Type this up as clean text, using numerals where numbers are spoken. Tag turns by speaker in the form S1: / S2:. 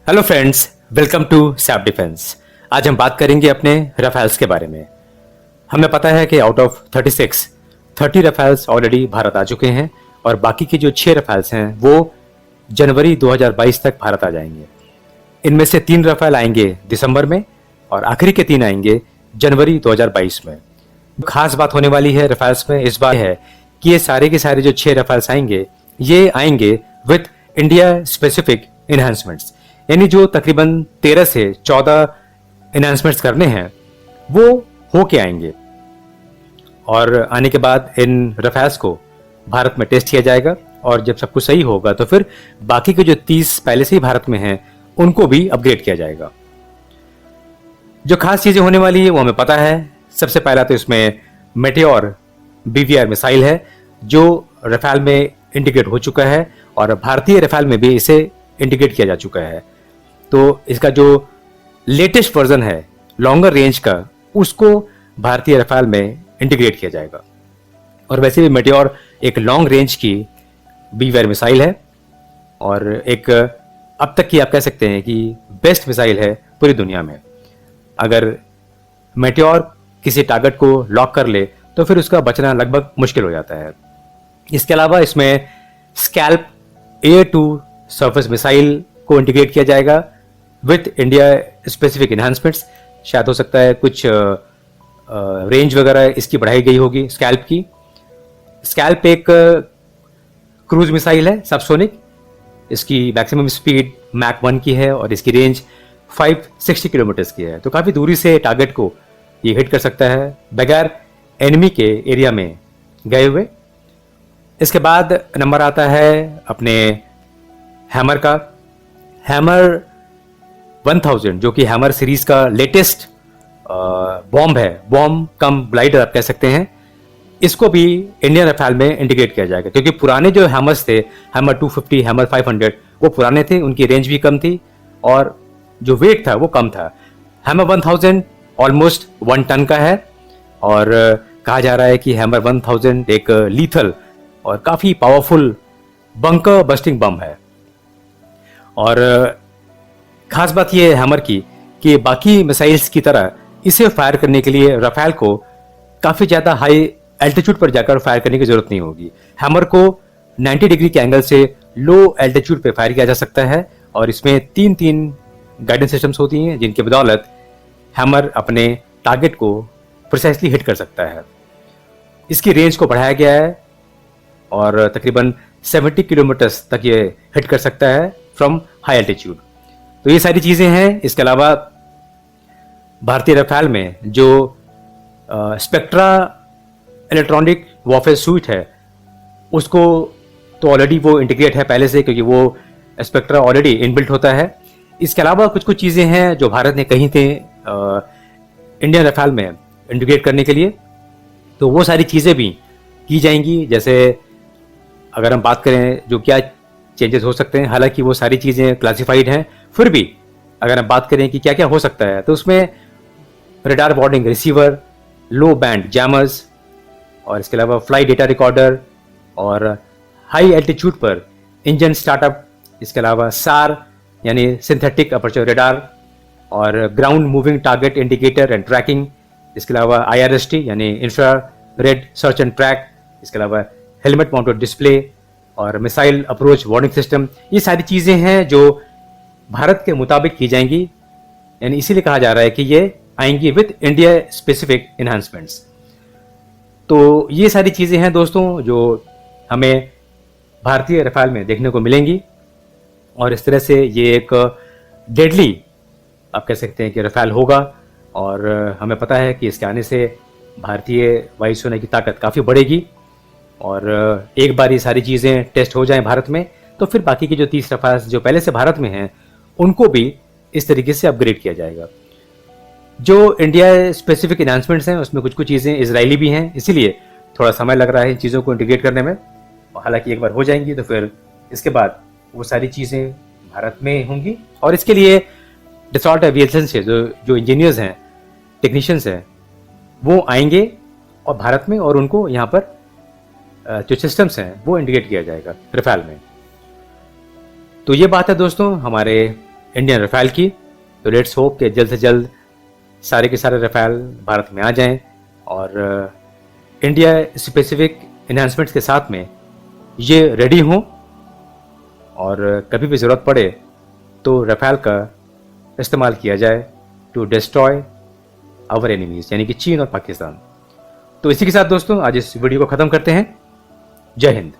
S1: Hello friends, welcome to sap defence. आज हम बात करेंगे अपने राफेल्स के बारे में। हमें पता है कि out of 30 Rafales already Bharat आ चुके हैं और बाकी के जो 6 राफेल्स हैं वो जनवरी 2022 तक भारत आ जाएंगे। इनमें से 3 राफेल आएंगे दिसंबर में और आखिरी के 3 आएंगे जनवरी 2022 में। खास बात होने वाली है राफेल्स में इस बार है कि ये सारे के सारे जो 6 राफेल्स आएंगे ये आएंगे विथ इंडिया स्पेसिफिक इन्हांसमेंट्स, यानी जो तकरीबन 13 से 14 एनहांसमेंट्स करने हैं वो होके आएंगे और आने के बाद इन रफेल्स को भारत में टेस्ट किया जाएगा और जब सब कुछ सही होगा तो फिर बाकी के जो 30 पहले से ही भारत में हैं उनको भी अपग्रेड किया जाएगा। जो खास चीजें होने वाली है वो हमें पता है। सबसे पहला तो इसमें मेटेओर BVR मिसाइल है जो रफेल में इंटीग्रेट हो चुका है और भारतीय रफेल में भी इसे इंटीग्रेट किया जा चुका है। तो इसका जो लेटेस्ट वर्जन है लॉन्गर रेंज का उसको भारतीय रफेल में इंटीग्रेट किया जाएगा। और वैसे भी मेटेओर एक लॉन्ग रेंज की BVR मिसाइल है और एक अब तक की आप कह सकते हैं कि बेस्ट मिसाइल है पूरी दुनिया में। अगर मेटेओर किसी टारगेट को लॉक कर ले तो फिर उसका बचना लगभग मुश्किल हो जाता है। इसके अलावा इसमें SCALP air to surface missile को इंटीग्रेट किया जाएगा विथ इंडिया स्पेसिफिक इन्हांसमेंट्स। शायद हो सकता है कुछ रेंज वगैरह इसकी बढ़ाई गई होगी स्कैल्प की। स्कैल्प एक क्रूज मिसाइल है सबसोनिक। इसकी मैक्सिमम स्पीड मैक 1 की है और इसकी रेंज 560 किलोमीटर की है, तो काफ़ी दूरी से टारगेट को ये हिट कर सकता है बगैर एनिमी के एरिया में गए हुए। इसके बाद नंबर आता है अपने हैमर का। हैमर 1000 जो कि हैमर सीरीज का लेटेस्ट बॉम्ब है, बॉम्ब कम ग्लाइडर आप कह सकते हैं। इसको भी इंडियन रफेल में इंटीग्रेट किया जाएगा क्योंकि पुराने जो हैमर्स थे, हैमर 250, हैमर 500, वो पुराने थे, उनकी रेंज भी कम थी और जो वेट था वो कम था। हैमर 1000 ऑलमोस्ट 1 टन का है और कहा जा रहा है कि हैमर 1000 एक लीथल और काफ़ी पावरफुल बंकर बस्टिंग बम है। और खास बात यह है हैमर की कि बाकी मिसाइल्स की तरह इसे फायर करने के लिए रफेल को काफ़ी ज़्यादा हाई एल्टीट्यूड पर जाकर फायर करने की ज़रूरत नहीं होगी। हैमर को 90 डिग्री के एंगल से लो एल्टीट्यूड पर फायर किया जा सकता है और इसमें 3 गाइडेंस सिस्टम्स होती हैं जिनकी बदौलत हैमर अपने टारगेट को प्रिसाइसली हिट कर सकता है। इसकी रेंज को बढ़ाया गया है और तकरीबन 70 किलोमीटर तक ये हिट कर सकता है फ्रॉम हाई एल्टीट्यूड। तो ये सारी चीज़ें हैं। इसके अलावा भारतीय रफेल में जो स्पेक्ट्रा इलेक्ट्रॉनिक वॉरफेयर सूट है उसको तो ऑलरेडी वो इंटीग्रेट है पहले से, क्योंकि वो स्पेक्ट्रा ऑलरेडी इनबिल्ट होता है। इसके अलावा कुछ चीज़ें हैं जो भारत ने कहीं थे इंडियन रफेल में इंटीग्रेट करने के लिए, तो वो सारी चीज़ें भी की जाएंगी। जैसे अगर हम बात करें जो क्या चेंजेस हो सकते हैं, हालांकि वो सारी चीज़ें क्लासिफाइड हैं, फिर भी अगर हम बात करें कि क्या क्या हो सकता है तो उसमें radar warning receiver, low band jammers और इसके अलावा फ्लाई डेटा रिकॉर्डर और हाई एल्टीट्यूड पर इंजन स्टार्टअप, इसके अलावा सार यानी सिंथेटिक अपर्चर रडार और ground moving target indicator and tracking, इसके अलावा IRST यानी इंफ्रारेड सर्च एंड ट्रैक, इसके अलावा हेलमेट माउंटेड डिस्प्ले और मिसाइल अप्रोच वार्निंग सिस्टम। ये सारी चीज़ें हैं जो भारत के मुताबिक की जाएंगी, यानी इसीलिए कहा जा रहा है कि ये आएंगी विद इंडिया स्पेसिफिक इन्हांसमेंट्स। तो ये सारी चीज़ें हैं दोस्तों जो हमें भारतीय रफेल में देखने को मिलेंगी और इस तरह से ये एक डेडली आप कह सकते हैं कि रफेल होगा। और हमें पता है कि इसके आने से भारतीय वायुसेना की ताकत काफ़ी बढ़ेगी और एक बार ये सारी चीज़ें टेस्ट हो जाएं भारत में तो फिर बाकी के जो 30 रफेल जो पहले से भारत में हैं उनको भी इस तरीके से अपग्रेड किया जाएगा। जो इंडिया स्पेसिफिक इन्हांसमेंट्स हैं उसमें कुछ चीज़ें इजरायली भी हैं, इसीलिए थोड़ा समय लग रहा है इन चीज़ों को इंटीग्रेट करने में। हालांकि एक बार हो जाएंगी तो फिर इसके बाद वो सारी चीज़ें भारत में होंगी और इसके लिए डसॉल्ट एविएशन से जो इंजीनियर्स हैं, टेक्नीशियंस हैं, वो आएंगे और भारत में और उनको यहाँ पर जो सिस्टम्स हैं वो इंटीग्रेट किया जाएगा रफेल में। तो ये बात है दोस्तों हमारे इंडियन रफाल की। तो लेट्स होप कि जल्द से जल्द सारे के सारे रफाल भारत में आ जाएं और इंडिया स्पेसिफिक इन्हांसमेंट्स के साथ में ये रेडी हों और कभी भी ज़रूरत पड़े तो रफाल का इस्तेमाल किया जाए टू डिस्ट्रॉय आवर एनिमीज, यानी कि चीन और पाकिस्तान। तो इसी के साथ दोस्तों आज इस वीडियो को ख़त्म करते हैं। जय हिंद।